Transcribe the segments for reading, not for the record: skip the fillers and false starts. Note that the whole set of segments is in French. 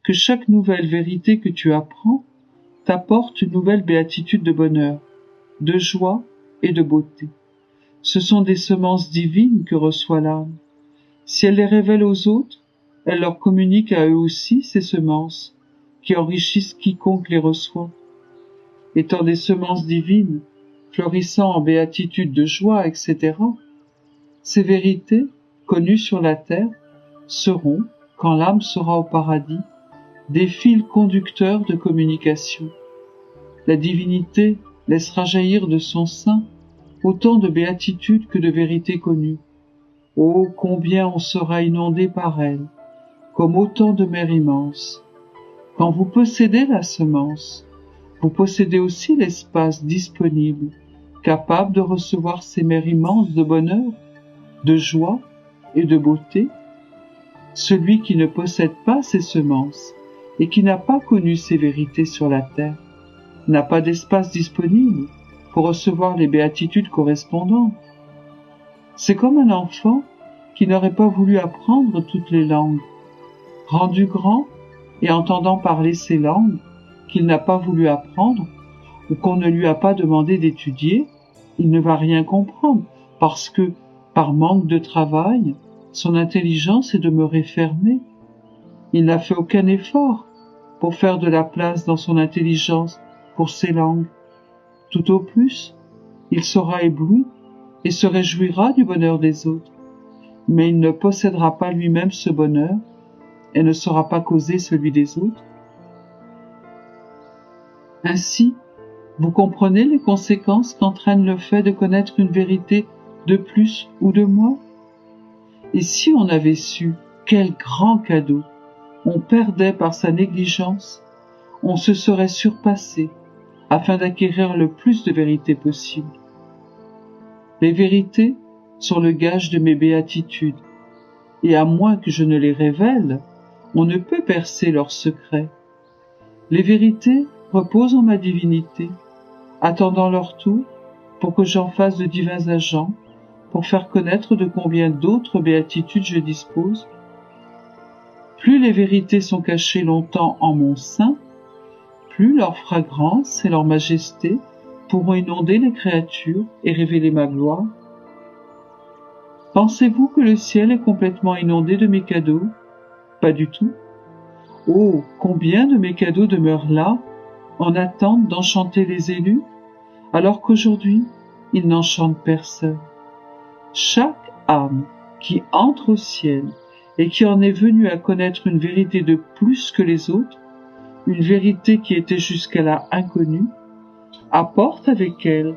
que chaque nouvelle vérité que tu apprends t'apporte une nouvelle béatitude de bonheur, de joie et de beauté. Ce sont des semences divines que reçoit l'âme. Si elle les révèle aux autres, elle leur communique à eux aussi ces semences, qui enrichissent quiconque les reçoit. Étant des semences divines, fleurissant en béatitude de joie, etc., ces vérités, connues sur la terre, seront, quand l'âme sera au paradis, des fils conducteurs de communication. La divinité laissera jaillir de son sein autant de béatitudes que de vérités connues. Oh, combien on sera inondé par elle, comme autant de mers immenses. Quand vous possédez la semence, vous possédez aussi l'espace disponible, capable de recevoir ces mers immenses de bonheur, de joie et de beauté. Celui qui ne possède pas ces semences et qui n'a pas connu ces vérités sur la terre n'a pas d'espace disponible pour recevoir les béatitudes correspondantes. C'est comme un enfant qui n'aurait pas voulu apprendre toutes les langues. Rendu grand et entendant parler ces langues qu'il n'a pas voulu apprendre ou qu'on ne lui a pas demandé d'étudier, il ne va rien comprendre parce que, par manque de travail, son intelligence est demeurée fermée. Il n'a fait aucun effort pour faire de la place dans son intelligence pour ces langues. Tout au plus, il sera ébloui et se réjouira du bonheur des autres. Mais il ne possédera pas lui-même ce bonheur et ne saura pas causer celui des autres. Ainsi, vous comprenez les conséquences qu'entraîne le fait de connaître une vérité de plus ou de moins? Et si on avait su quel grand cadeau on perdait par sa négligence, on se serait surpassé afin d'acquérir le plus de vérité possible. Les vérités sont le gage de mes béatitudes, et à moins que je ne les révèle, on ne peut percer leurs secrets. Les vérités reposent en ma divinité, attendant leur tour pour que j'en fasse de divins agents, pour faire connaître de combien d'autres béatitudes je dispose. Plus les vérités sont cachées longtemps en mon sein, plus leur fragrance et leur majesté pourront inonder les créatures et révéler ma gloire. Pensez-vous que le ciel est complètement inondé de mes cadeaux? Pas du tout. Oh, combien de mes cadeaux demeurent là, en attente d'enchanter les élus, alors qu'aujourd'hui, ils n'enchantent personne. Chaque âme qui entre au ciel et qui en est venue à connaître une vérité de plus que les autres, une vérité qui était jusqu'à-là inconnue, apporte avec elle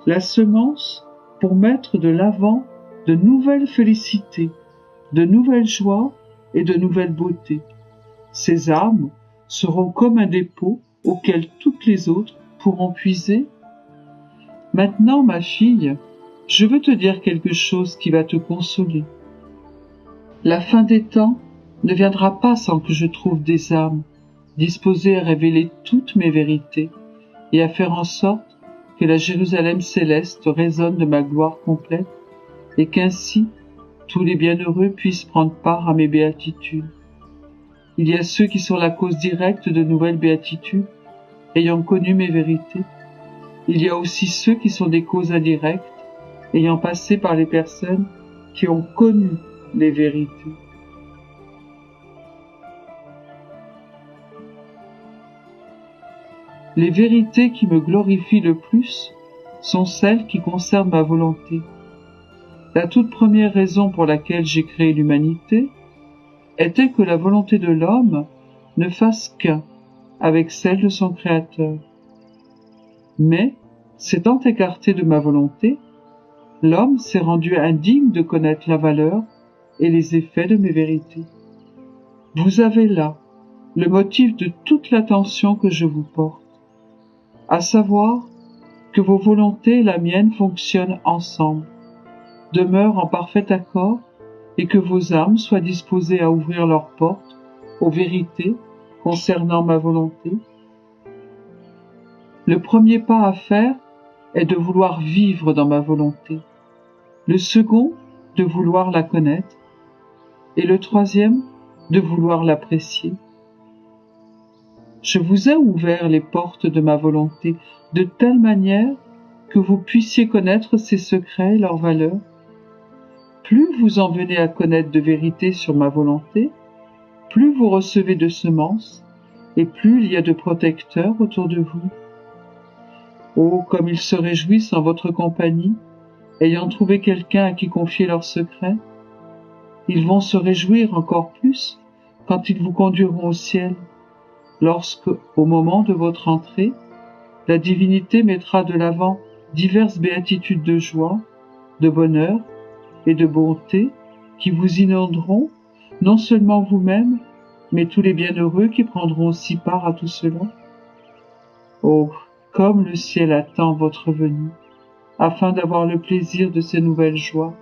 la semence pour mettre de l'avant de nouvelles félicités, de nouvelles joies et de nouvelles beautés. Ces âmes seront comme un dépôt auquel toutes les autres pourront puiser. Maintenant, ma fille, je veux te dire quelque chose qui va te consoler. La fin des temps ne viendra pas sans que je trouve des âmes disposées à révéler toutes mes vérités et à faire en sorte que la Jérusalem céleste résonne de ma gloire complète et qu'ainsi tous les bienheureux puissent prendre part à mes béatitudes. Il y a ceux qui sont la cause directe de nouvelles béatitudes, ayant connu mes vérités. Il y a aussi ceux qui sont des causes indirectes, ayant passé par les personnes qui ont connu les vérités. Les vérités qui me glorifient le plus sont celles qui concernent ma volonté. La toute première raison pour laquelle j'ai créé l'humanité était que la volonté de l'homme ne fasse qu'un avec celle de son Créateur. Mais, s'étant écarté de ma volonté, l'homme s'est rendu indigne de connaître la valeur et les effets de mes vérités. Vous avez là le motif de toute l'attention que je vous porte, à savoir que vos volontés et la mienne fonctionnent ensemble, demeurent en parfait accord et que vos âmes soient disposées à ouvrir leurs portes aux vérités concernant ma volonté. Le premier pas à faire est de vouloir vivre dans ma volonté, le second, de vouloir la connaître, et le troisième, de vouloir l'apprécier. Je vous ai ouvert les portes de ma volonté de telle manière que vous puissiez connaître ses secrets et leurs valeurs. Plus vous en venez à connaître de vérité sur ma volonté, plus vous recevez de semences, et plus il y a de protecteurs autour de vous. Oh, comme ils se réjouissent en votre compagnie, ayant trouvé quelqu'un à qui confier leurs secrets. Ils vont se réjouir encore plus quand ils vous conduiront au ciel, lorsque, au moment de votre entrée, la divinité mettra de l'avant diverses béatitudes de joie, de bonheur et de bonté qui vous inonderont, non seulement vous-même, mais tous les bienheureux qui prendront aussi part à tout cela. Oh, comme le ciel attend votre venue, afin d'avoir le plaisir de ces nouvelles joies.